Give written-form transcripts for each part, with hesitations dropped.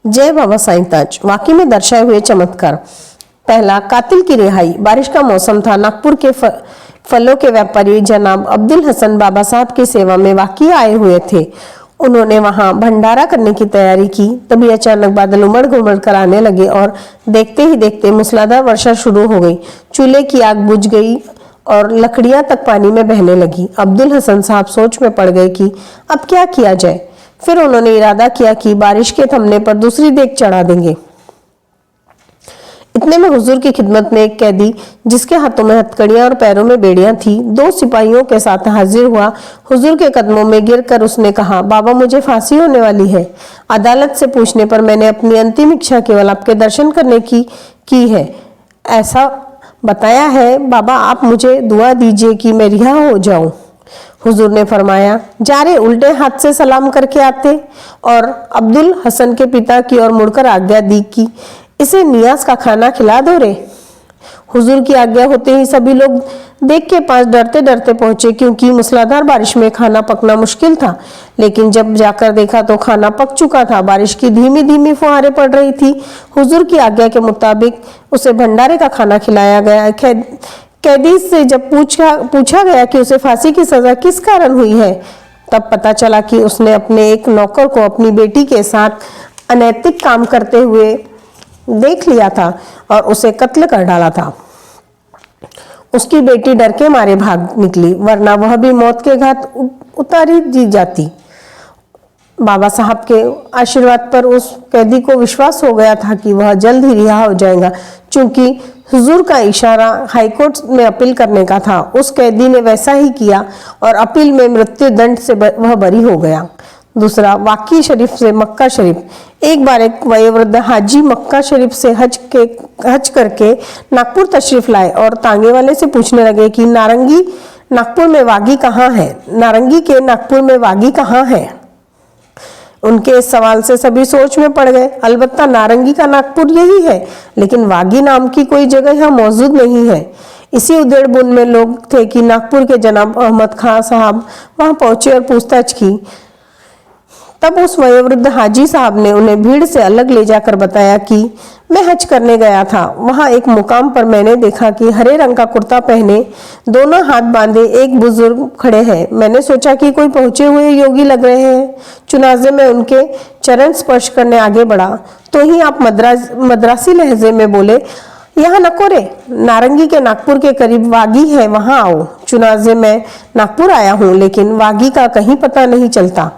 जय बाबा साईं ताज। वाकई में दर्शाए हुए चमत्कार। पहला, कातिल की रिहाई। बारिश का मौसम था। नागपुर के फलों के व्यापारी जनाब अब्दुल हसन बाबा साहब की सेवा में वाकई आए हुए थे। उन्होंने वहां भंडारा करने की तैयारी की। तभी अचानक बादल उमड़ घुमड़ कर आने लगे और देखते ही देखते मूसलाधार वर्षा शुरू हो गई। चूल्हे की आग बुझ गई और लकड़ियां तक पानी में बहने लगी। अब्दुल हसन साहब सोच में पड़ गए कि अब क्या किया जाए। फिर उन्होंने इरादा किया कि बारिश के थमने पर दूसरी देग चढ़ा देंगे। इतने में हुजूर की खिदमत में एक कैदी, जिसके हाथों में हथकड़ियां और पैरों में बेड़ियां थी, 2 सिपाहियों के साथ हाजिर हुआ। हुजूर के कदमों में गिरकर उसने कहा, बाबा मुझे फांसी होने वाली है। अदालत से पूछने पर मैंने अपनी अंतिम इच्छा केवल आपके दर्शन करने की है, ऐसा बताया है। बाबा आप मुझे दुआ दीजिए कि मैं रिहा हो जाऊं। हुजूर ने फरमाया, जा रे, उल्टे हाथ से सलाम करके आते। और अब्दुल हसन के पिता की ओर मुड़कर आज्ञा दी कि इसे नियाज का खाना खिला दो रे। हुजूर की आज्ञा होते ही सभी लोग देख के पास डरते डरते पहुंचे, क्योंकि मूसलाधार बारिश में खाना पकना मुश्किल था। लेकिन जब जाकर देखा तो खाना पक चुका था। बारिश की धीमी धीमी फुहारें पड़ रही थी। हुजूर की आज्ञा के मुताबिक उसे भंडारे का खाना खिलाया गया। कैदी से जब पूछा गया कि उसे फांसी की सजा किस कारण हुई है, तब पता चला कि उसने अपने एक नौकर को अपनी बेटी के साथ अनैतिक काम करते हुए देख लिया था और उसे कत्ल कर डाला था। उसकी बेटी डर के मारे भाग निकली, वरना वह भी मौत के घाट उतारी दी जाती। बाबा साहब के आशीर्वाद पर उस कैदी को विश्वास हो गया था कि वह जल्द ही रिहा हो जाएगा। चूंकि हुजूर का इशारा हाईकोर्ट में अपील करने का था, उस कैदी ने वैसा ही किया और अपील में मृत्यु दंड से वह बरी हो गया। दूसरा, वाकी शरीफ से मक्का शरीफ। एक बार एक वयोवृद्ध हाजी मक्का शरीफ से हज करके नागपुर तशरीफ लाए और तांगे वाले से पूछने लगे कि नारंगी नागपुर में वागी कहाँ है। नारंगी के नागपुर में वागी कहाँ है। उनके इस सवाल से सभी सोच में पड़ गए। अलबत्ता नारंगी का नागपुर यही है, लेकिन वागी नाम की कोई जगह यहाँ मौजूद नहीं है। इसी उधेड़ बुन में लोग थे कि नागपुर के जनाब अहमद खां साहब वहां पहुंचे और पूछताछ की। तब उस वयोवृद्ध हाजी साहब ने उन्हें भीड़ से अलग ले जाकर बताया कि मैं हज करने गया था। वहां एक मुकाम पर मैंने देखा कि हरे रंग का कुर्ता पहने, दोनों हाथ बांधे एक बुजुर्ग खड़े हैं। मैंने सोचा कि कोई पहुंचे हुए योगी लग रहे हैं। चुनाजे में उनके चरण स्पर्श करने आगे बढ़ा तो ही आप मद्रासी लहजे में बोले, यहाँ नको रे, नारंगी के नागपुर के करीब वागी है, वहां आओ। चुनाजे में नागपुर आया हूँ, लेकिन वागी का कहीं पता नहीं चलता।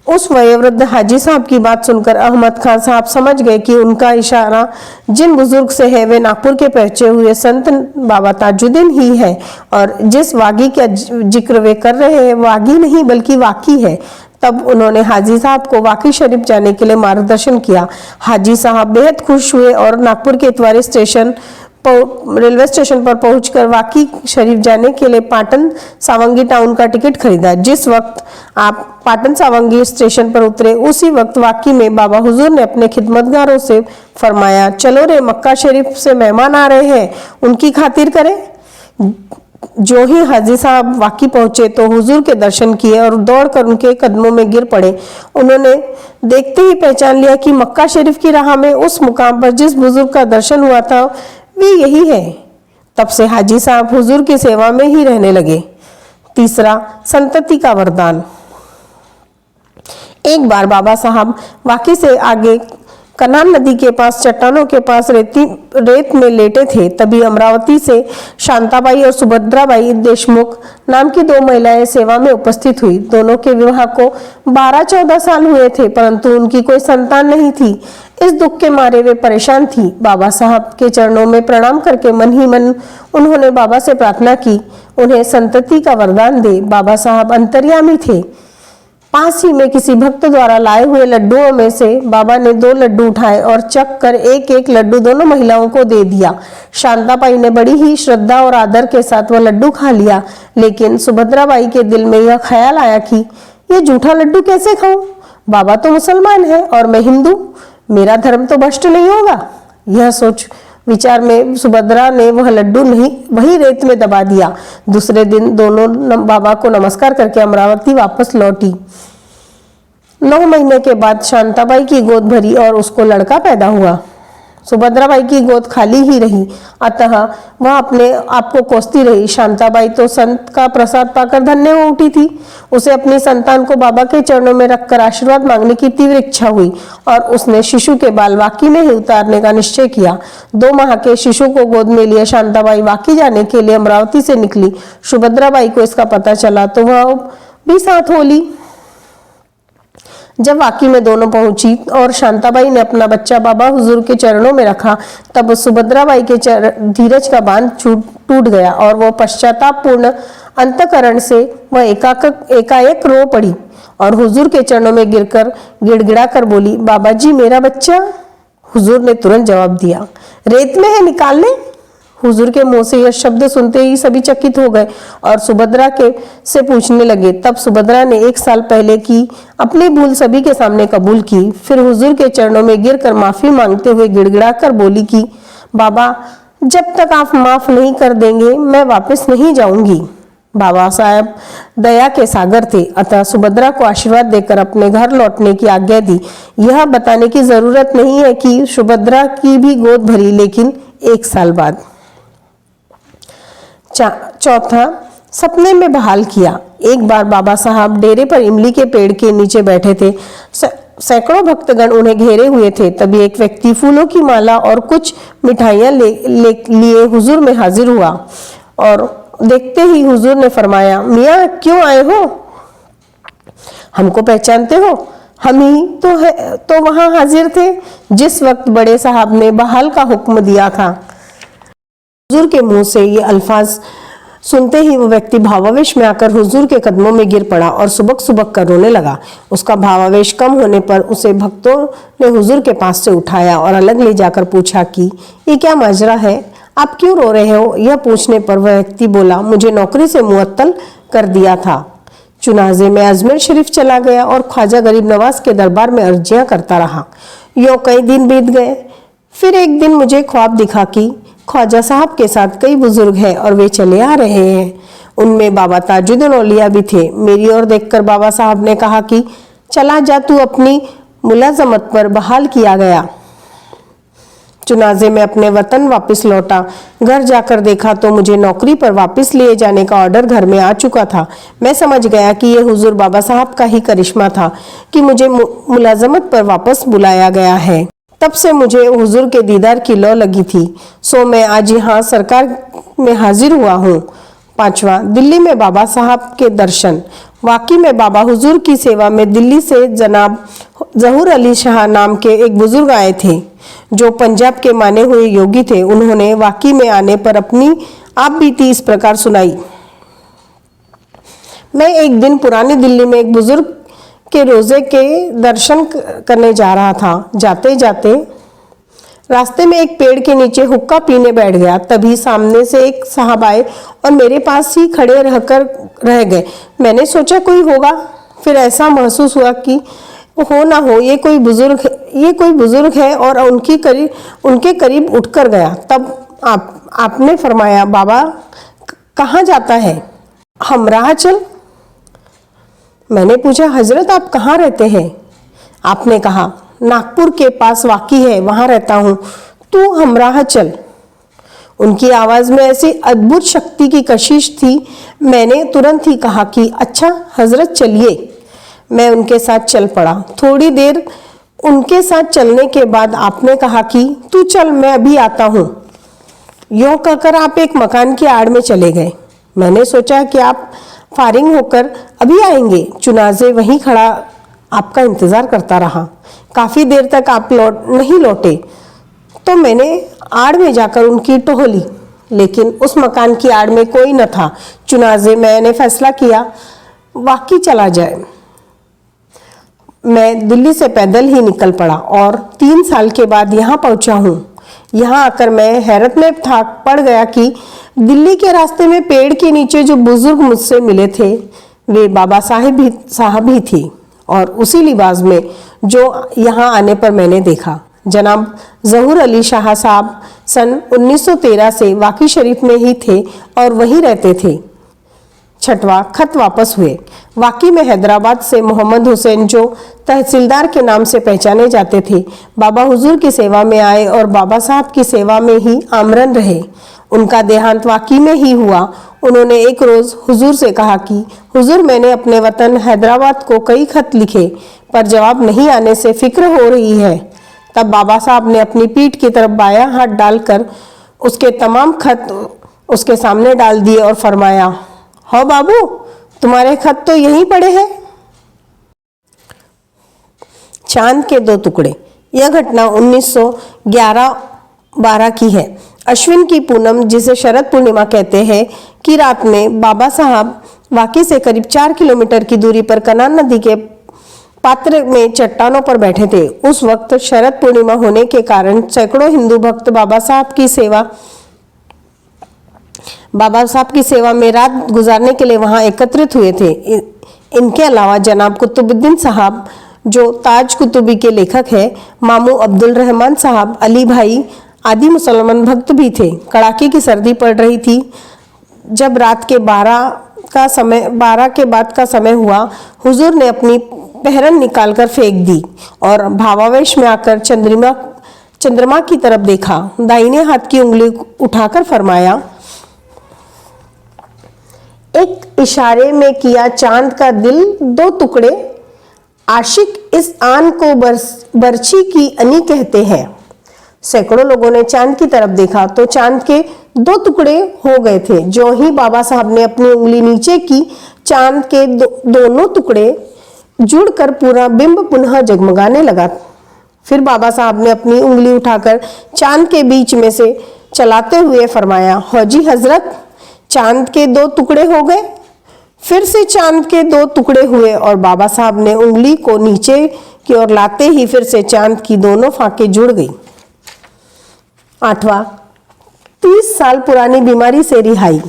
उस वयोवृद्ध हाजी साहब की बात सुनकर अहमद खान साहब समझ गए कि उनका इशारा जिन बुजुर्ग से है वे नागपुर के पहुंचे हुए संत बाबा ताजुद्दीन ही है, और जिस वागी का जिक्र वे कर रहे हैं वागी नहीं बल्कि वाकी है। तब उन्होंने हाजी साहब को वाकी शरीफ जाने के लिए मार्गदर्शन किया। हाजी साहब बेहद खुश हुए और नागपुर के इतवारी रेलवे स्टेशन पर पहुंचकर वाकी शरीफ जाने के लिए पाटन सावंगी टाउन का टिकट खरीदा। जिस वक्त आप पाटन सावंगी स्टेशन पर उतरे, उसी वक्त वाकी में बाबा हुजूर ने अपने खिदमतगारों से फरमाया, चलो रे, मक्का शरीफ से मेहमान आ रहे हैं, उनकी खातिर करें। जो ही हाजी साहब वाकी पहुंचे तो हुजूर के दर्शन किए और दौड़कर उनके कदमों में गिर पड़े। उन्होंने देखते ही पहचान लिया कि मक्का शरीफ की राह में उस मुकाम पर जिस बुजुर्ग का दर्शन हुआ था वे यही है। तब से हाजी साहब हुजूर की सेवा में ही रहने लगे। तीसरा, संतति का वरदान। एक बार बाबा साहब वाकी से आगे कनान नदी के पास चट्टानों के पास रेत में लेटे थे। तभी अमरावती से शांताबाई और सुभद्राबाई देशमुख नाम की 2 महिलाएं सेवा में उपस्थित हुई। दोनों के विवाह को 12-14 साल हुए थे, परंतु उनकी कोई संतान नहीं थी। इस दुख के मारे वे परेशान थी। बाबा साहब के चरणों में प्रणाम करके मन ही मन उन्होंने बाबा से प्रार्थना की, उन्हें संतति का वरदान दे। बाबा साहब अंतर्यामी थे। पास ही में किसी भक्त द्वारा लाए हुए लड्डुओं में से बाबा ने 2 लड्डू उठाए और चख कर एक एक लड्डू दोनों महिलाओं को दे दिया। शांताबाई ने बड़ी ही श्रद्धा और आदर के साथ वह लड्डू खा लिया, लेकिन सुभद्राबाई के दिल में यह ख्याल आया कि ये झूठा लड्डू कैसे खाऊं? बाबा तो मुसलमान है और मैं हिंदू, मेरा धर्म तो भ्रष्ट नहीं होगा। यह सोच विचार में सुभद्रा ने वह लड्डू नहीं वही रेत में दबा दिया। दूसरे दिन दोनों बाबा को नमस्कार करके अमरावती वापस लौटी। 9 महीने के बाद शांताबाई की गोद भरी और उसको लड़का पैदा हुआ। सुभद्राबाई की गोद खाली ही रही, अतः वह अपने आप को कोसती रही। शांताबाई तो संत का प्रसाद पाकर धन्य हो उठी थी। उसे अपनी संतान को बाबा के चरणों में रखकर आशीर्वाद मांगने की तीव्र इच्छा हुई और उसने शिशु के बाल वाकी में ही उतारने का निश्चय किया। 2 माह के शिशु को गोद में लिए शांताबाई वाकी जाने के लिए अमरावती से निकली। सुभद्राबाई को इसका पता चला तो वह भी साथ हो ली। जब वाकी में दोनों पहुंची और शांताबाई ने अपना बच्चा बाबा हुजूर के चरणों में रखा, तब सुभद्राबाई के धीरज का बांध टूट गया और वो पश्चातापपूर्ण अंतकरण से वह एकाएक रो पड़ी और हुजूर के चरणों में गिरकर गिड़गिड़ा कर बोली, बाबा जी मेरा बच्चा। हुजूर ने तुरंत जवाब दिया, रेत में है, निकाल ले। हुजूर के मुंह से यह शब्द सुनते ही सभी चकित हो गए और सुभद्रा के से पूछने लगे। तब सुभद्रा ने 1 साल पहले की अपनी भूल सभी के सामने कबूल की। फिर हुजूर के चरणों में गिरकर माफी मांगते हुए गिड़गिड़ा कर बोली कि बाबा जब तक आप माफ नहीं कर देंगे मैं वापस नहीं जाऊंगी। बाबा साहब दया के सागर थे, अतः सुभद्रा को आशीर्वाद देकर अपने घर लौटने की आज्ञा दी। यह बताने की जरूरत नहीं है कि सुभद्रा की भी गोद भरी, लेकिन 1 साल बाद। चौथा, सपने में बहाल किया। एक बार बाबा साहब डेरे पर इमली के पेड़ के नीचे बैठे थे। सैकड़ों भक्तगण उन्हें घेरे हुए थे। तभी एक व्यक्ति फूलों की माला और कुछ मिठाइयां लिए हुजूर में हाजिर हुआ और देखते ही हुजूर ने फरमाया, मियाँ क्यों आए हो? हमको पहचानते हो? हम ही तो वहां हाजिर थे जिस वक्त बड़े साहब ने बहाल का हुक्म दिया था। हुजूर के मुंह से ये अल्फाज सुनते ही वो व्यक्ति भावावेश में आकर हुजूर के कदमों में गिर पड़ा और सुबक सुबक कर रोने लगा। उसका भावावेश कम होने पर उसे भक्तों ने हुजूर के पास से उठाया और अलग ले जाकर पूछा कि ये क्या माजरा है, आप क्यों रो रहे हो? यह पूछने पर वह व्यक्ति बोला, मुझे नौकरी से मुअत्तल कर दिया था। चुनाजे में अजमेर शरीफ चला गया और ख्वाजा गरीब नवाज के दरबार में अर्जियां करता रहा। यो कई दिन बीत गए। फिर एक दिन मुझे ख्वाब दिखा कि ख्वाजा साहब के साथ कई बुजुर्ग हैं और वे चले आ रहे हैं। उनमें बाबा ताजुद्दीन औलिया भी थे। मेरी ओर देखकर बाबा साहब ने कहा कि चला जा, तू अपनी मुलाजमत पर बहाल किया गया। चुनाजे में अपने वतन वापस लौटा। घर जाकर देखा तो मुझे नौकरी पर वापस लिए जाने का ऑर्डर घर में आ चुका था। मैं समझ गया कि यह हुजूर बाबा साहब का ही करिश्मा था कि मुझे मुलाजमत पर वापस बुलाया गया है। तब से मुझे हुजूर के दीदार की लौ लगी थी, सो मैं आज यहाँ सरकार में हाजिर हुआ हूँ। 5वां, दिल्ली में बाबा साहब के दर्शन। वाकई में बाबा हुजूर की सेवा में दिल्ली से जनाब जहूर अली शाह नाम के एक बुजुर्ग आए थे जो पंजाब के माने हुए योगी थे। उन्होंने वाकई में आने पर अपनी आप बीती इस प्रकार सुनाई। मैं एक दिन पुरानी दिल्ली में एक बुजुर्ग के रोजे के दर्शन करने जा रहा था। जाते जाते रास्ते में एक पेड़ के नीचे हुक्का पीने बैठ गया। तभी सामने से एक साहब आए और मेरे पास ही खड़े रहकर रह गए। मैंने सोचा कोई होगा, फिर ऐसा महसूस हुआ कि हो ना हो ये कोई बुजुर्ग है और उनके करीब उठकर गया। तब आपने फरमाया, बाबा कहाँ जाता है? हम राह चल। मैंने पूछा, हजरत आप कहाँ रहते हैं? आपने कहा, नागपुर के पास वाकी है, वहां रहता हूँ, तू हमराह चल। उनकी आवाज में ऐसी अद्भुत शक्ति की कशिश थी। मैंने तुरंत ही कहा कि अच्छा हजरत चलिए। मैं उनके साथ चल पड़ा। थोड़ी देर उनके साथ चलने के बाद आपने कहा कि तू चल, मैं अभी आता हूँ। यूं कहकर आप एक मकान की आड़ में चले गए। मैंने सोचा कि आप फारिग होकर अभी आएंगे। चुनाजे वहीं खड़ा आपका इंतजार करता रहा। काफी देर तक आप नहीं लौटे तो मैंने आड़ में जाकर उनकी टोहली, लेकिन उस मकान की आड़ में कोई न था। चुनाजे मैंने फैसला किया वाकई चला जाए। मैं दिल्ली से पैदल ही निकल पड़ा और 3 साल के बाद यहाँ पहुंचा हूँ। यहाँ आकर मैं हैरत में पड़ गया कि दिल्ली के रास्ते में पेड़ के नीचे जो बुजुर्ग मुझसे मिले थे वे बाबा साहब ही थी और उसी लिबास में जो यहाँ आने पर मैंने देखा। जनाब जहूर अली शाह साहब सन 1913 से वाकी शरीफ में ही थे और वहीं रहते थे। छठवां, खत वापस हुए। वाकई में हैदराबाद से मोहम्मद हुसैन, जो तहसीलदार के नाम से पहचाने जाते थे, बाबा हुजूर की सेवा में आए और बाबा साहब की सेवा में ही आमरन रहे। उनका देहांत वाकई में ही हुआ। उन्होंने एक रोज हुजूर से कहा कि हुजूर, मैंने अपने वतन हैदराबाद को कई खत लिखे, पर जवाब नहीं आने से फिक्र हो रही है। तब बाबा साहब ने अपनी पीठ की तरफ बायां हाथ डालकर उसके तमाम खत उसके सामने डाल दिए और फरमाया, हो बाबू, तुम्हारे खत तो यहीं पड़े हैं। चांद के दो टुकड़े। यह घटना 1911-12 की है। अश्विन की पूनम, जिसे शरद पूर्णिमा कहते हैं, की रात में बाबा साहब वाकी से करीब 4 किलोमीटर की दूरी पर कनान नदी के पात्र में चट्टानों पर बैठे थे। उस वक्त शरद पूर्णिमा होने के कारण सैकड़ों हिंदू भक्त बाबा साहब की सेवा में रात गुजारने के लिए वहां एकत्रित हुए थे। इनके अलावा जनाब कुतुबुद्दीन साहब, जो ताज कुतुबी के लेखक हैं, मामू अब्दुल रहमान साहब, अली भाई आदि मुसलमान भक्त भी थे। कड़ाके की सर्दी पड़ रही थी। जब रात के 12 के बाद का समय हुआ, हुजूर ने अपनी पहरन निकालकर फेंक दी और भावावेश में आकर चंद्रमा की तरफ देखा। दाहिने हाथ की उंगली उठाकर फरमाया, एक इशारे में किया चांद का दिल 2 टुकड़े, आशिक इस आन को बर्छी की अनी कहते हैं। सैकड़ों लोगों ने चांद की तरफ देखा तो चांद के 2 टुकड़े हो गए थे। जो ही बाबा साहब ने अपनी उंगली नीचे की, चांद के दोनों टुकड़े जुड़कर पूरा बिंब पुनः जगमगाने लगा। फिर बाबा साहब ने अपनी उंगली उठाकर चांद के बीच में से चलाते हुए फरमाया, हौजी हजरत, चांद के 2 टुकड़े हो गए। फिर से चांद के 2 टुकड़े हुए और बाबा साहब ने उंगली को नीचे की ओर लाते ही फिर से चांद की दोनों फांके जुड़ गई। 8वां, 30 साल पुरानी बीमारी से रिहाई।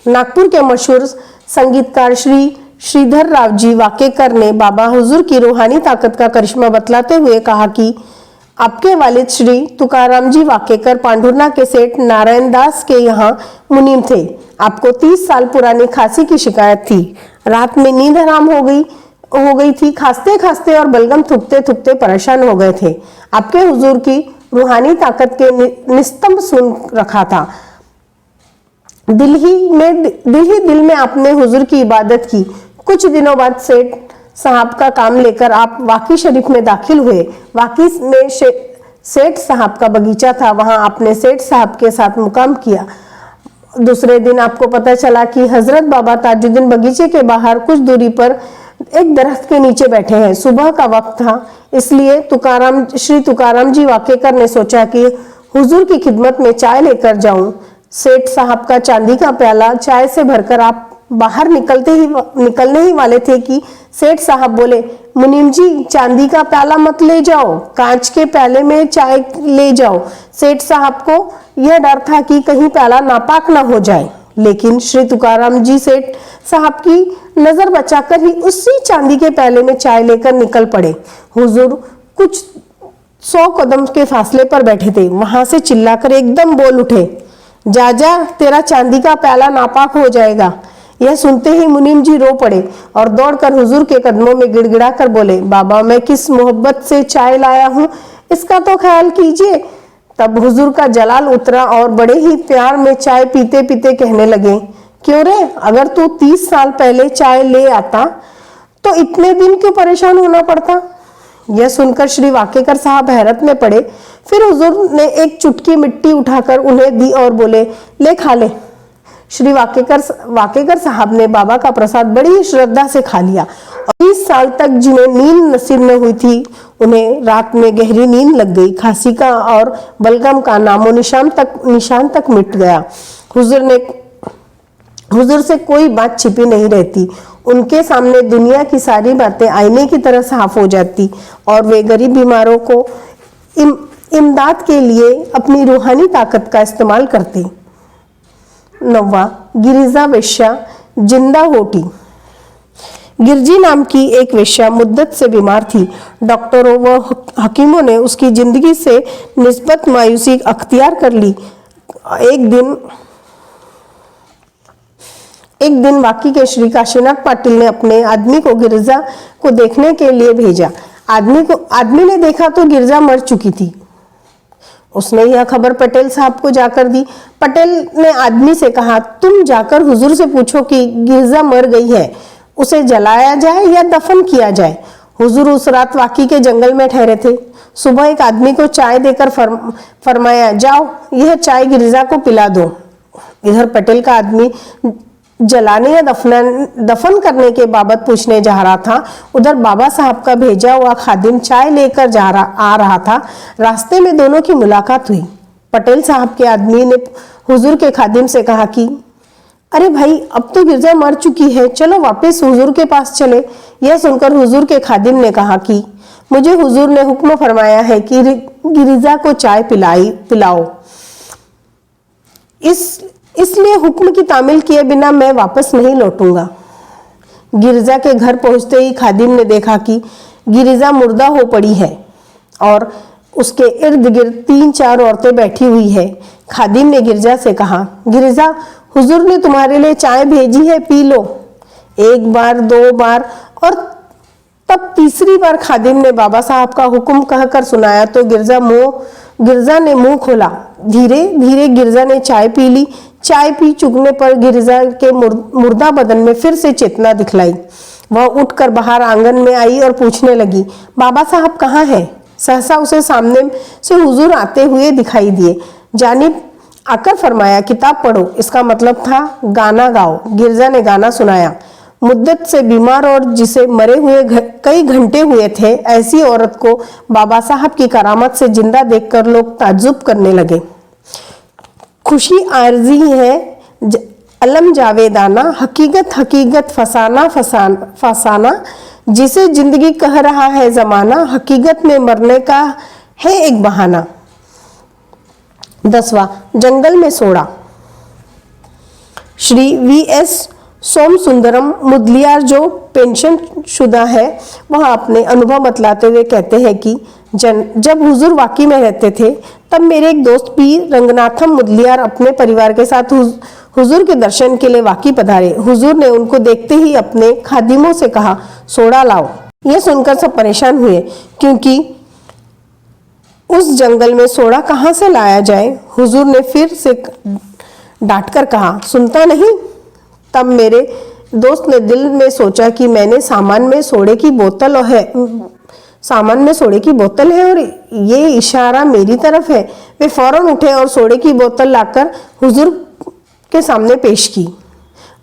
नागपुर के मशहूर संगीतकार श्री श्रीधर राव जी वाकेकर ने बाबा हुजूर की रूहानी ताकत का करिश्मा बतलाते हुए कहा कि आपके वालिद श्री तुकाराम जी वाकेकर पांढुर्णा के सेठ नारायण दास के यहाँ मुनीम थे। आपको 30 साल पुरानी खांसी की शिकायत थी। रात में नींद हराम हो गई थी। खांसते खांसते और बलगम थूकते थूकते परेशान हो गए थे। आपके हुजूर की रूहानी ताकत के निस्तंभ सुन रखा था। दिल ही दिल में आपने हुजूर की इबादत की। कुछ दिनों बाद सेठ साहब का काम लेकर आप वाकी शरीफ में दाखिल हुए। वाकी में सेठ साहब का बगीचा था। वहां आपने सेठ साहब के साथ मुकाम किया। दूसरे दिन आपको पता चला कि हजरत बाबा ताजुद्दीन बगीचे के बाहर कुछ दूरी पर एक दरख्त के नीचे बैठे हैं। सुबह का वक्त था, इसलिए श्री तुकाराम जी वाकेकर ने सोचा कि हुजूर की खिदमत में चाय लेकर जाऊं। सेठ साहब का चांदी का प्याला चाय से भरकर आप बाहर निकलने ही वाले थे कि सेठ साहब बोले, मुनीम जी, चांदी का प्याला मत ले जाओ, कांच के प्याले में चाय ले जाओ। सेठ साहब को यह डर था कि कहीं प्याला नापाक ना हो जाए, लेकिन श्री तुकाराम जी सेठ साहब की नजर बचाकर ही उसी चांदी के प्याले में चाय लेकर निकल पड़े। हुजूर कुछ 100 कदम के फासले पर बैठे थे। वहां से चिल्लाकर एकदम बोल उठे, जा तेरा चांदी का प्याला नापाक हो जाएगा। यह सुनते ही मुनीम जी रो पड़े और दौड़कर हुजूर के कदमों में गिड़गिड़ा कर बोले, बाबा, मैं किस मोहब्बत से चाय लाया हूँ, इसका तो ख्याल कीजिए। तब हुजूर का जलाल उतरा और बड़े ही प्यार में चाय पीते पीते कहने लगे, क्यों रे, अगर तू 30 साल पहले चाय ले आता तो इतने दिन क्यों परेशान होना पड़ता। यह सुनकर श्री वाकेकर साहब हैरत में पड़े। फिर हुजूर ने एक चुटकी मिट्टी उठाकर उन्हें दी और बोले, ले खा ले। श्री वाकेकर साहब ने बाबा का प्रसाद बड़ी ही श्रद्धा से खा लिया और 30 साल तक जिन्हें नींद नसीब न हुई थी, उन्हें रात में गहरी नींद लग गई। खांसी का और बलगम का नामो निशान तक मिट गया। हुजूर से कोई बात छिपी नहीं रहती। उनके सामने दुनिया की सारी बातें आईने की तरह साफ हो जाती और वे गरीब बीमारों को इमदाद के लिए अपनी रूहानी ताकत का इस्तेमाल करते। 9वां, गिरिजा वेश्या जिंदा होटी। गिरजी नाम की एक वेश्या मुद्दत से बीमार थी। डॉक्टरों व हकीमों ने उसकी जिंदगी से निस्बत मायूसी अख्तियार कर ली। एक दिन वाकी के श्री काशीनाथ पाटिल ने अपने आदमी को गिरिजा को देखने के लिए भेजा। आदमी ने देखा तो गिरिजा मर चुकी थी। उसने यह खबर पटेल साहब को जाकर दी। पटेल ने आदमी से कहा, तुम जाकर हुजूर से पूछो कि गिरिजा मर गई है, उसे जलाया जाए या दफन किया जाए। हुजूर उस रात वाकी के जंगल में ठहरे थे। सुबह एक आदमी को चाय देकर फरमाया, जाओ यह चाय गिरिजा को पिला दो। इधर पटेल का आदमी जलाने या दफन करने के बाबत पूछने जा रहा था, उधर बाबा साहब का भेजा हुआ खादिम चाय लेकर आ रहा था। रास्ते में दोनों की मुलाकात हुई। पटेल साहब के आदमी ने हुजूर के खादिम से कहा कि अरे भाई, अब तो गिरजा मर चुकी है, चलो वापस हुजूर के पास चले। यह सुनकर हुजूर के खादिम ने कहा कि मुझे हुजूर ने हुक्म फरमाया है कि गिरिजा को चाय पिलाओ, इसलिए हुक्म की तामील किए बिना मैं वापस नहीं लौटूंगा। गिरिजा के घर पहुंचते ही खादिम ने देखा कि गिरिजा मुर्दा हो पड़ी है और उसके इर्द गिर्द 3-4 औरतें बैठी हुई है। खादिम ने गिरिजा से कहा, गिरिजा, हुजूर ने तुम्हारे लिए चाय भेजी है, पी लो। 1 बार 2 बार और तब तीसरी बार खादिम ने बाबा साहब का हुक्म कहकर सुनाया तो गिरजा ने मुंह खोला। धीरे धीरे गिरजा ने चाय पी ली। चाय पी चुकने पर गिरजा के मुर्दा बदन में फिर से चेतना दिखलाई। वह उठकर बाहर आंगन में आई और पूछने लगी, बाबा साहब कहाँ हैं? सहसा उसे सामने से हुजूर आते हुए दिखाई दिए। जानिब आकर फरमाया, किताब पढ़ो। इसका मतलब था गाना गाओ। गिरजा ने गाना सुनाया। मुद्दत से बीमार और जिसे मरे हुए कई घंटे हुए थे, ऐसी औरत को बाबा साहब की करामत से जिंदा देखकर लोग ताज्जुब करने लगे। खुशी आरजी है अलम जावेदाना, हकीकत हकीकत फसाना, जिसे जिंदगी कह रहा है जमाना, हकीकत में मरने का है एक बहाना। 10वां, जंगल में सोड़ा। श्री वी.एस. सोम सुंदरम मुदलियार, जो पेंशन शुदा है, वह अपने अनुभव बतलाते हुए कहते हैं कि जब हुजूर वाकी में रहते थे तब मेरे एक दोस्त पीर रंगनाथम मुदलियार अपने परिवार के साथ हुजूर के दर्शन के लिए वाकी पधारे। हुजूर ने उनको देखते ही अपने खादिमों से कहा, सोडा लाओ। यह सुनकर सब परेशान हुए, क्योंकि उस जंगल में सोडा कहाँ से लाया जाए। हुजूर ने फिर से डांटकर कहा, सुनता नहीं? तब मेरे दोस्त ने दिल में सोचा कि मैंने सामान में सोडे की बोतल है और ये इशारा मेरी तरफ है। वे फौरन उठे और सोडे की बोतल लाकर हुजूर के सामने पेश की।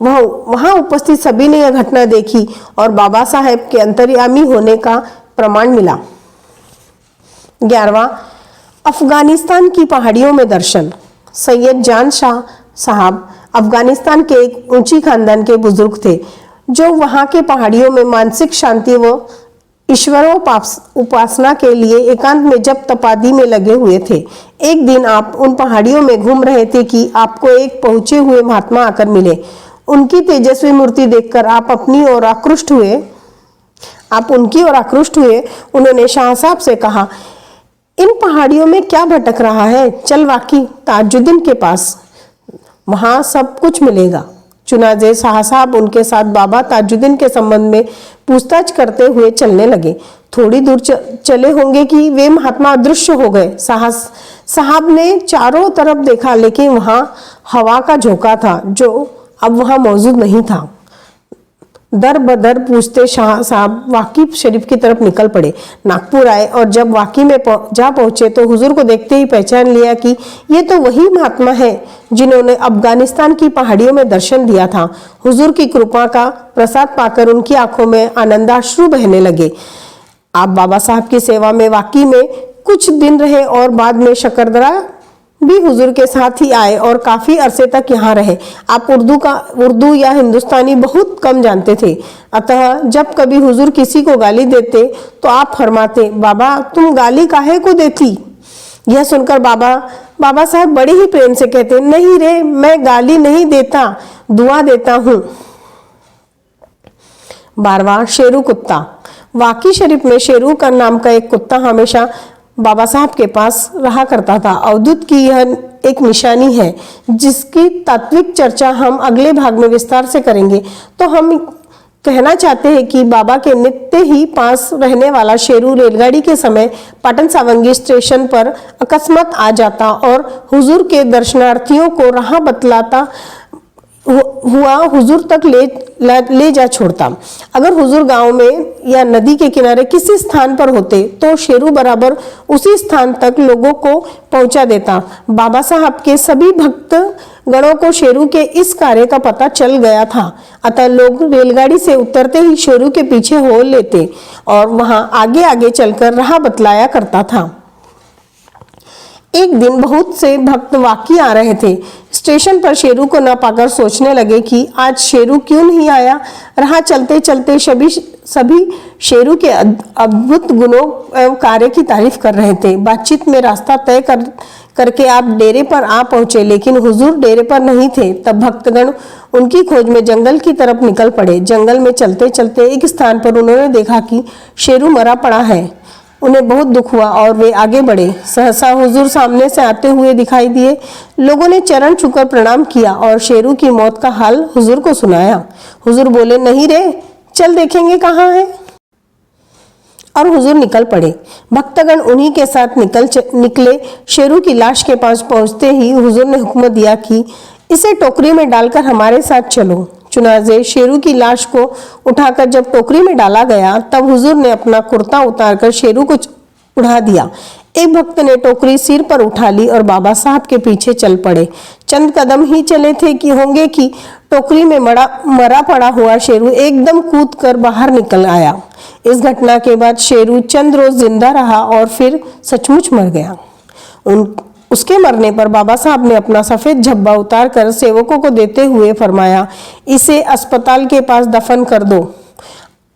वहां उपस्थित सभी ने यह घटना देखी और बाबा साहेब के अंतर्यामी होने का प्रमाण मिला। 11वां, अफगानिस्तान की पहाड़ियों में दर्शन। सैयद जान शाह साहब अफगानिस्तान के एक ऊंची खानदान के बुजुर्ग थे, जो वहां के पहाड़ियों में मानसिक शांति व ईश्वरोपासना के लिए एकांत में जप तपादी में लगे हुए थे। एक दिन आप उन पहाड़ियों में घूम रहे थे कि आपको एक पहुंचे हुए महात्मा आकर मिले। उनकी तेजस्वी मूर्ति देखकर आप उनकी ओर आकृष्ट हुए। उन्होंने शाह साहब से कहा, इन पहाड़ियों में क्या भटक रहा है? चल वाकी ताजुद्दीन के पास, वहां सब कुछ मिलेगा। चुनाजे शाह साहब उनके साथ बाबा ताजुद्दीन के संबंध में पूछताछ करते हुए चलने लगे। थोड़ी दूर चले होंगे कि वे महात्मा अदृश्य हो गए। साहब ने चारों तरफ देखा, लेकिन वहां हवा का झोंका था जो अब वहां मौजूद नहीं था। दर बदर पूछते शाह साहब वाकी शरीफ की तरफ निकल पड़े। नागपुर आए और जब वाकी में जा पहुंचे तो हुजूर को देखते ही पहचान लिया कि ये तो वही महात्मा है जिन्होंने अफगानिस्तान की पहाड़ियों में दर्शन दिया था। हुजूर की कृपा का प्रसाद पाकर उनकी आंखों में आनंदाश्रु बहने लगे। आप बाबा साहब की सेवा में वाकी में कुछ दिन रहे और बाद में शकरदरा भी हुजूर के साथ ही आए और काफी अरसे तक यहाँ रहे। आप उर्दू या हिंदुस्तानी बहुत कम जानते थे, अतः जब कभी हुजूर किसी को गाली देते तो आप फरमाते, बाबा तुम गाली काहे को देती? यह सुनकर बाबा साहब बड़े ही प्रेम से कहते, नहीं रे, मैं गाली नहीं देता, दुआ देता हूँ। 12वां, शेरू कुत्ता। वाकी शरीफ में शेरू का नाम का एक कुत्ता हमेशा बाबा साहब के पास रहा करता था। अवधूत की यह एक निशानी है, जिसकी तात्विक चर्चा हम अगले भाग में विस्तार से करेंगे। तो हम कहना चाहते हैं कि बाबा के नित्य ही पास रहने वाला शेरू रेलगाड़ी के समय पाटन सावंगी स्टेशन पर अकस्मात आ जाता और हुजूर के दर्शनार्थियों को राह बतलाता हुआ हुजूर तक ले जा छोड़ता। अगर हुजूर गांव में या नदी के किनारे किसी स्थान पर होते तो शेरू बराबर उसी स्थान तक लोगों को पहुंचा देता। बाबा साहब के सभी भक्त गणों को शेरू के इस कार्य का पता चल गया था, अतः लोग रेलगाड़ी से उतरते ही शेरू के पीछे हो लेते और वहां आगे आगे चलकर राह बतलाया करता था। एक दिन बहुत से भक्त वाकी आ रहे थे। स्टेशन पर शेरू को न पाकर सोचने लगे कि आज शेरू क्यों नहीं आया। राह चलते चलते सभी शेरू के अद्भुत गुणों एवं कार्य की तारीफ कर रहे थे। बातचीत में रास्ता तय करके आप डेरे पर आ पहुंचे, लेकिन हुजूर डेरे पर नहीं थे। तब भक्तगण उनकी खोज में जंगल की तरफ निकल पड़े। जंगल में चलते चलते एक स्थान पर उन्होंने देखा कि शेरू मरा पड़ा है। उन्हें बहुत दुख हुआ और वे आगे बढ़े। सहसा हुजूर सामने से आते हुए दिखाई दिए। लोगों ने चरण छूकर प्रणाम किया और शेरू की मौत का हाल हुजूर को सुनाया। हुजूर बोले, नहीं रे, चल देखेंगे कहाँ है। और हुजूर निकल पड़े। भक्तगण उन्हीं के साथ निकले। शेरू की लाश के पास पहुंचते ही हुजूर ने हुक्म दिया कि इसे टोकरी में डालकर हमारे साथ चलो। चुनाजे शेरू की लाश को उठाकर जब टोकरी में डाला गया, तब हुजूर ने अपना कुर्ता उतारकर शेरू को उड़ा दिया। एक भक्त ने टोकरी सिर पर उठा ली और बाबा साहब के पीछे चल पड़े। चंद कदम ही चले थे कि होंगे कि टोकरी में मरा पड़ा हुआ शेरू एकदम कूदकर बाहर निकल आया। इस घटना के बाद शेरू चंद रोज जिंदा रहा और फिर सचमुच मर गया। उसके मरने पर बाबा साहब ने अपना सफेद झब्बा उतार कर सेवकों को देते हुए फरमाया, इसे अस्पताल के पास दफन कर दो।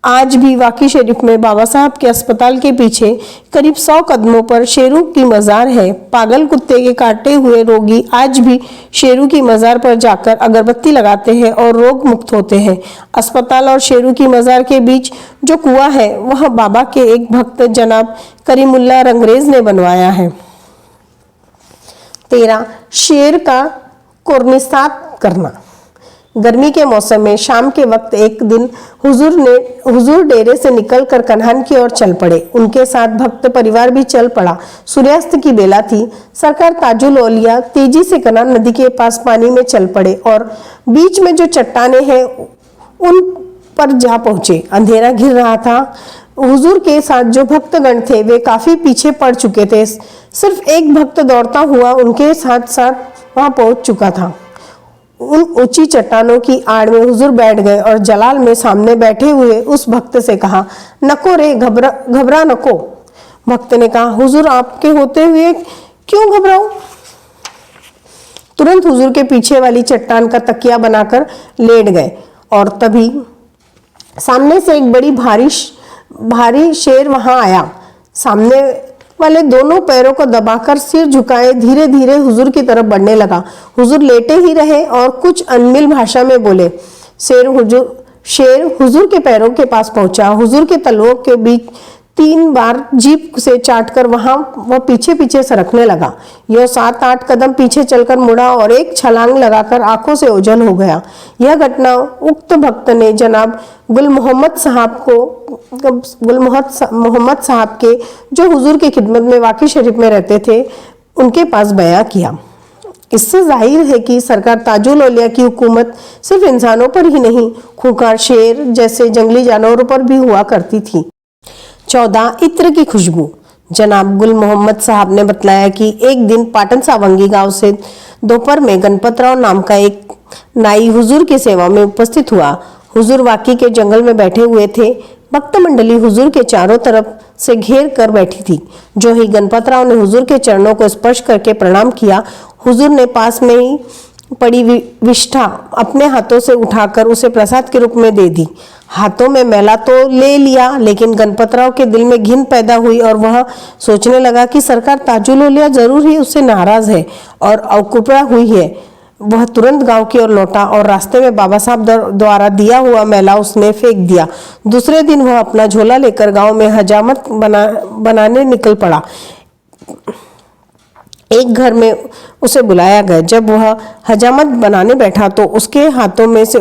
आज भी वाकी शरीफ में बाबा साहब के अस्पताल के पीछे करीब 100 कदमों पर शेरू की मजार है। पागल कुत्ते के काटे हुए रोगी आज भी शेरू की मजार पर जाकर अगरबत्ती लगाते हैं और रोग मुक्त होते हैं। अस्पताल और शेरू की मजार के बीच जो कुआं है, वह बाबा के एक भक्त जनाब करीमुल्ला रंगरेज ने बनवाया है। 13. शेर का कुर्निसात करना। गर्मी के मौसम में शाम के वक्त एक दिन हुजूर डेरे से निकलकर कन्हान की ओर चल पड़े। उनके साथ भक्त परिवार भी चल पड़ा। सूर्यास्त की बेला थी। सरकार ताजुल औलिया तेजी से कन्हान नदी के पास पानी में चल पड़े और बीच में जो चट्टानें हैं उन पर जा पहुंचे। अंधेरा घिर रहा था। हुजूर के साथ जो भक्तगण थे वे काफी पीछे पड़ चुके थे। सिर्फ एक भक्त दौड़ता हुआ उनके साथ साथ वहां पहुंच चुका था। उन ऊंची चट्टानों की आड़ में हुजूर बैठ गए और जलाल में सामने बैठे हुए उस भक्त से कहा, नको रे, घबरा नको। भक्त ने कहा, हुजूर आपके होते हुए क्यों घबराऊं? तुरंत हुजूर के पीछे वाली चट्टान का तकिया बनाकर लेट गए और तभी सामने से एक बड़ी भारी शेर वहां आया। सामने वाले दोनों पैरों को दबाकर सिर झुकाए धीरे धीरे हुजूर की तरफ बढ़ने लगा। हुजूर लेटे ही रहे और कुछ अनमिल भाषा में बोले। शेर हुजूर के पैरों के पास पहुंचा। हुजूर के तलवों के बीच 3 बार जीभ से चाटकर वह पीछे पीछे सरकने लगा। यह 7-8 कदम पीछे चलकर मुड़ा और एक छलांग लगाकर आंखों से ओझल हो गया। यह घटना उक्त भक्त ने जनाब गुल मोहम्मद साहब के, जो हुजूर की खिदमत में वाकी शरीफ में रहते थे, उनके पास बयां किया। इससे जाहिर है कि सरकार ताजुल औलिया की हुकूमत सिर्फ इंसानों पर ही नहीं, खूंखार शेर जैसे जंगली जानवरों पर भी हुआ करती थी। 14. इत्र की खुशबू। जनाब गुल मोहम्मद साहब ने बतलाया कि एक दिन पाटन सावंगी गांव से दोपहर में गणपतराव नाम का एक नाई हुजूर की सेवा में उपस्थित हुआ। हुजूर वाकी के जंगल में बैठे हुए थे। भक्त मंडली हुजूर के चारों तरफ से घेर कर बैठी थी। जो ही गणपतराव ने हुजूर के चरणों को स्पर्श करके प्रणाम किया, हुजूर ने पास में ही पड़ी विष्ठा अपने हाथों से उठाकर उसे प्रसाद के रूप में दे दी। हाथों में मैला तो ले लिया, लेकिन गणपतराव के दिल में घिन पैदा हुई और वह सोचने लगा कि सरकार ताजुल औलिया जरूर ही उससे नाराज है और अवकुपड़ा हुई है। वह तुरंत गांव की ओर लौटा और रास्ते में बाबा साहब द्वारा दिया हुआ मैला उसने फेंक दिया। दूसरे दिन वह अपना झोला लेकर गांव में हजामत बनाने निकल पड़ा। एक घर में उसे बुलाया गया। जब वह हजामत बनाने बैठा तो उसके हाथों में से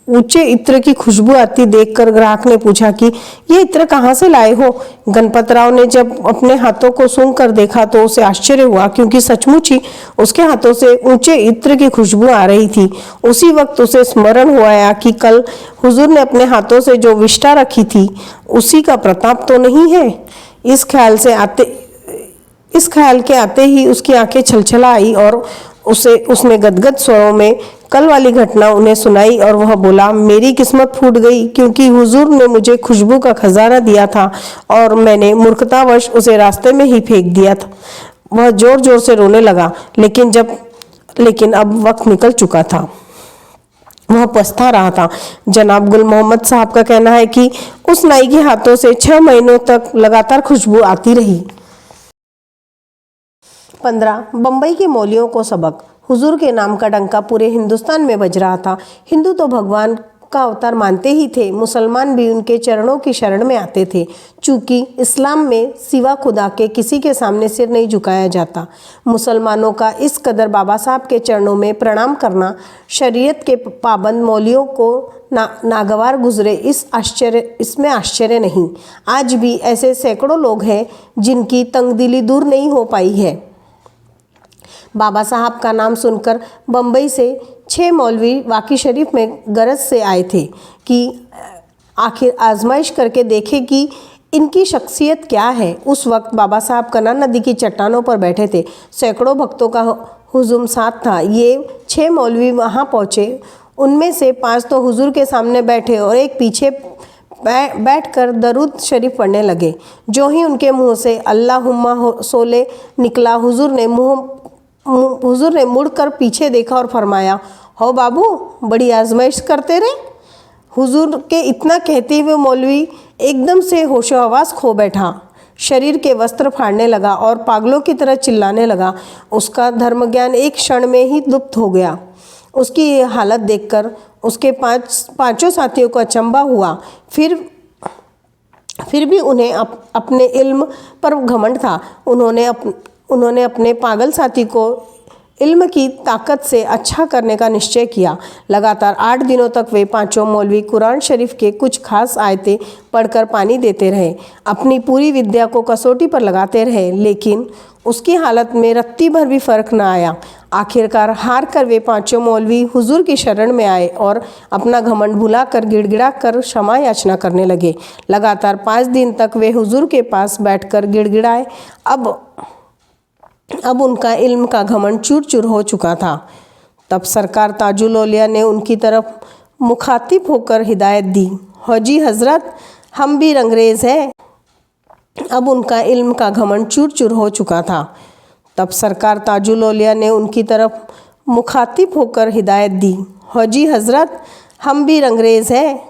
ऊंचे इत्र की खुशबू आती देखकर ग्राहक ने पूछा कि ये इत्र कहाँ से लाए हो। गणपतराव ने जब अपने हाथों को सूंघ कर देखा तो उसे आश्चर्य हुआ, क्योंकि सचमुच ही उसके हाथों से ऊंचे इत्र की खुशबू आ रही थी। उसी वक्त उसे स्मरण हुआ कि कल हुजूर ने अपने हाथों से जो विष्ठा रखी थी उसी का प्रताप तो नहीं है। इस ख्याल के आते ही उसकी आंखें छलछला आई और उसने गदगद स्वरों में कल वाली घटना उन्हें सुनाई और वह बोला, मेरी किस्मत फूट गई, क्योंकि हुजूर ने मुझे खुशबू का खजाना दिया था और मैंने मूर्खतावश उसे रास्ते में ही फेंक दिया था। वह जोर जोर से रोने लगा, लेकिन अब वक्त निकल चुका था। वह पछता रहा था। जनाब गुल मोहम्मद साहब का कहना है कि उस नाई के हाथों से 6 महीनों तक लगातार खुशबू आती रही। 15 बंबई के मौलियों को सबक। हुजूर के नाम का डंका पूरे हिंदुस्तान में बज रहा था। हिंदू तो भगवान का अवतार मानते ही थे, मुसलमान भी उनके चरणों की शरण में आते थे। चूंकि इस्लाम में सिवा खुदा के किसी के सामने सिर नहीं झुकाया जाता, मुसलमानों का इस कदर बाबा साहब के चरणों में प्रणाम करना शरीयत के पाबंद मौलियों को नागवार गुजरे, इसमें आश्चर्य नहीं। आज भी ऐसे सैकड़ों लोग हैं जिनकी तंगदिली दूर नहीं हो पाई है। बाबा साहब का नाम सुनकर बंबई से 6 मौलवी वाकी शरीफ में गरज से आए थे कि आखिर आजमाइश करके देखे कि इनकी शख्सियत क्या है। उस वक्त बाबा साहब कन्ना नदी की चट्टानों पर बैठे थे। सैकड़ों भक्तों का हुजूम साथ था। ये 6 मौलवी वहाँ पहुँचे। उनमें से 5 तो हुजूर के सामने बैठे और एक पीछे बैठकर दरूद शरीफ पढ़ने लगे। जो ही उनके मुंह से अल्लाहुम्मा सोले निकला, हुजूर ने मुड़कर पीछे देखा और फरमाया, हो बाबू, बड़ी आजमाइश करते रहे। हुजूर के इतना कहते हुए मौलवी एकदम से होशो हवास खो बैठा, शरीर के वस्त्र फाड़ने लगा और पागलों की तरह चिल्लाने लगा। उसका धर्म ज्ञान एक क्षण में ही लुप्त हो गया। उसकी ये हालत देखकर उसके पांचों साथियों को अचंभा हुआ। फिर भी उन्हें अपने इल्म पर घमंड था। उन्होंने अपने पागल साथी को इल्म की ताकत से अच्छा करने का निश्चय किया। लगातार 8 दिनों तक वे 5 मौलवी कुरान शरीफ के कुछ खास आयतें पढ़कर पानी देते रहे, अपनी पूरी विद्या को कसौटी पर लगाते रहे, लेकिन उसकी हालत में रत्ती भर भी फर्क न आया। आखिरकार हार कर वे 5 मौलवी हुजूर की शरण में आए और अपना घमंड भुलाकर गिड़गिड़ा कर क्षमा याचना करने लगे। लगातार 5 दिन तक वे हुजूर के पास बैठकर गिड़गिड़ाए। अब उनका इल्म का घमंड चूर चूर हो चुका था। तब सरकार ताजुल औलिया ने उनकी तरफ मुखातिब होकर हिदायत दी, हौजी हजरत, हम भी रंगरेज हैं। अब उनका इल्म का घमंड चूर चूर हो चुका था। तब सरकार ताजुल औलिया ने उनकी तरफ मुखातिब होकर हिदायत दी, हौजी हजरत, हम भी रंगरेज हैं,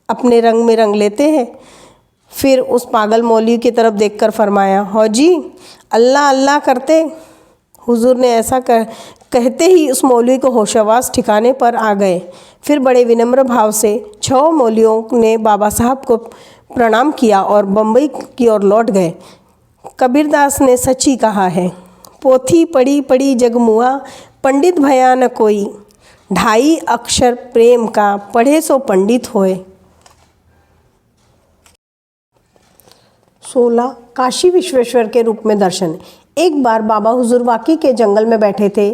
अपने रंग में रंग लेते हैं। फिर उस पागल मौलवी की तरफ देखकर फरमाया, हौजी, अल्लाह अल्लाह करते। हुजूर ने ऐसा कहते ही उस मौलवी को होशवास ठिकाने पर आ गए। फिर बड़े विनम्र भाव से 6 मौलवियों ने बाबा साहब को प्रणाम किया और बंबई की ओर लौट गए। कबीरदास ने सच ही कहा है, पोथी पढ़ी पढ़ी जगमुआ, पंडित भया न कोई, 2.5 अक्षर प्रेम का, पढ़े सो पंडित होए। 16 काशी विश्वेश्वर के रूप में दर्शन। एक बार बाबा हुजूर वाकी के जंगल में बैठे थे।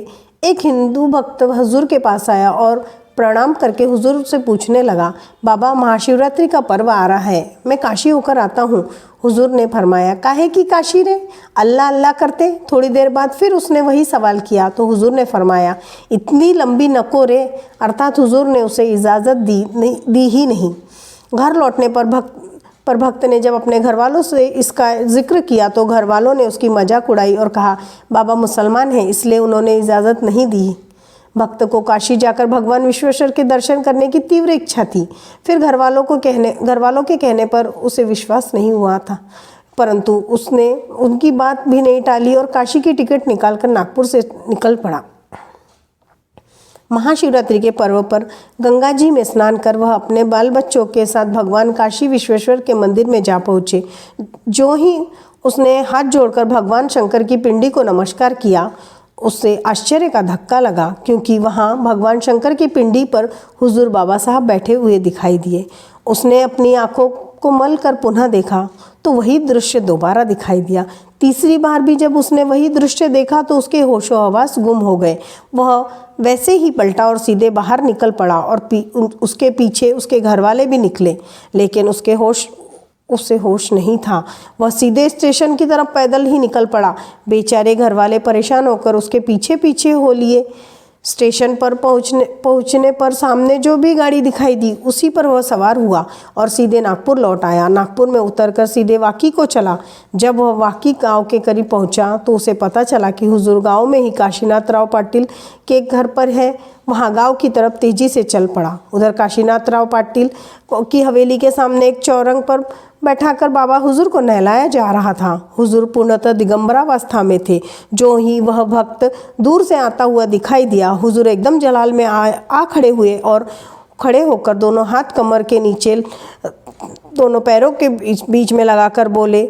एक हिंदू भक्त हुजूर के पास आया और प्रणाम करके हुजूर से पूछने लगा, बाबा, महाशिवरात्रि का पर्व आ रहा है, मैं काशी होकर आता हूँ। हुजूर ने फरमाया, काहे की काशी रे, अल्लाह अल्लाह करते। थोड़ी देर बाद फिर उसने वही सवाल किया तो हुजूर ने फरमाया, इतनी लंबी नको रे। अर्थात हुजूर ने उसे इजाज़त दी ही नहीं। घर लौटने पर भक्त ने जब अपने घर वालों से इसका जिक्र किया तो घर वालों ने उसकी मजाक उड़ाई और कहा, बाबा मुसलमान हैं इसलिए उन्होंने इजाज़त नहीं दी। भक्त को काशी जाकर भगवान विश्वेश्वर के दर्शन करने की तीव्र इच्छा थी। फिर घर वालों के कहने पर उसे विश्वास नहीं हुआ था, परंतु उसने उनकी बात भी नहीं टाली और काशी की टिकट निकालकर नागपुर से निकल पड़ा। महाशिवरात्रि के पर्व पर गंगा जी में स्नान कर वह अपने बाल बच्चों के साथ भगवान काशी विश्वेश्वर के मंदिर में जा पहुँचे। जो ही उसने हाथ जोड़कर भगवान शंकर की पिंडी को नमस्कार किया। उससे आश्चर्य का धक्का लगा क्योंकि वहाँ भगवान शंकर की पिंडी पर हुजूर बाबा साहब बैठे हुए दिखाई दिए। उसने अपनी आंखों को मल कर पुनः देखा तो वही दृश्य दोबारा दिखाई दिया। तीसरी बार भी जब उसने वही दृश्य देखा तो उसके होशो हवास गुम हो गए। वह वैसे ही पलटा और सीधे बाहर निकल पड़ा और उसके पीछे उसके घर वाले भी निकले, लेकिन उससे होश नहीं था। वह सीधे स्टेशन की तरफ पैदल ही निकल पड़ा। बेचारे घर वाले परेशान होकर उसके पीछे पीछे हो लिए। स्टेशन पर पहुंचने पर सामने जो भी गाड़ी दिखाई दी उसी पर वह सवार हुआ और सीधे नागपुर लौट आया। नागपुर में उतरकर सीधे वाकी को चला। जब वह वाकी गांव के करीब पहुंचा तो उसे पता चला कि हुजूर गांव में ही काशीनाथ राव पाटिल के घर पर है। वहाँ गांव की तरफ तेजी से चल पड़ा। उधर काशीनाथ राव पाटिल की हवेली के सामने एक चौरंग पर बैठाकर बाबा हुजूर को नहलाया जा रहा था। हुजूर पूर्णतः दिगंबरावस्था में थे। जो ही वह भक्त दूर से आता हुआ दिखाई दिया, हुजूर एकदम जलाल में आ खड़े हुए और खड़े होकर दोनों हाथ कमर के नीचे दोनों पैरों के बीच में लगाकर बोले,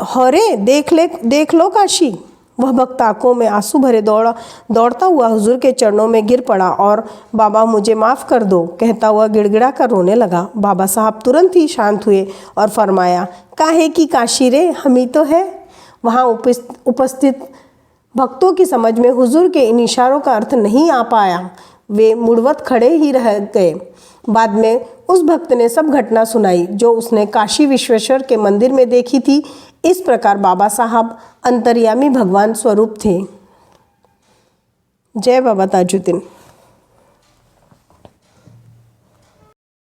हरे देख लो काशी। वह भक्त आंखों में आंसू भरे दौड़ता हुआ हुजूर के चरणों में गिर पड़ा और बाबा मुझे माफ़ कर दो कहता हुआ गिड़गिड़ा कर रोने लगा। बाबा साहब तुरंत ही शांत हुए और फरमाया, काहे की काशी रे, हम ही तो है। वहाँ उपस्थित भक्तों की समझ में हुजूर के इन इशारों का अर्थ नहीं आ पाया। वे मुड़वत खड़े ही रह गए। बाद में उस भक्त ने सब घटना सुनाई जो उसने काशी विश्वेश्वर के मंदिर में देखी थी। इस प्रकार बाबा साहब अंतर्यामी भगवान स्वरूप थे। जय बाबा ताजुद्दीन।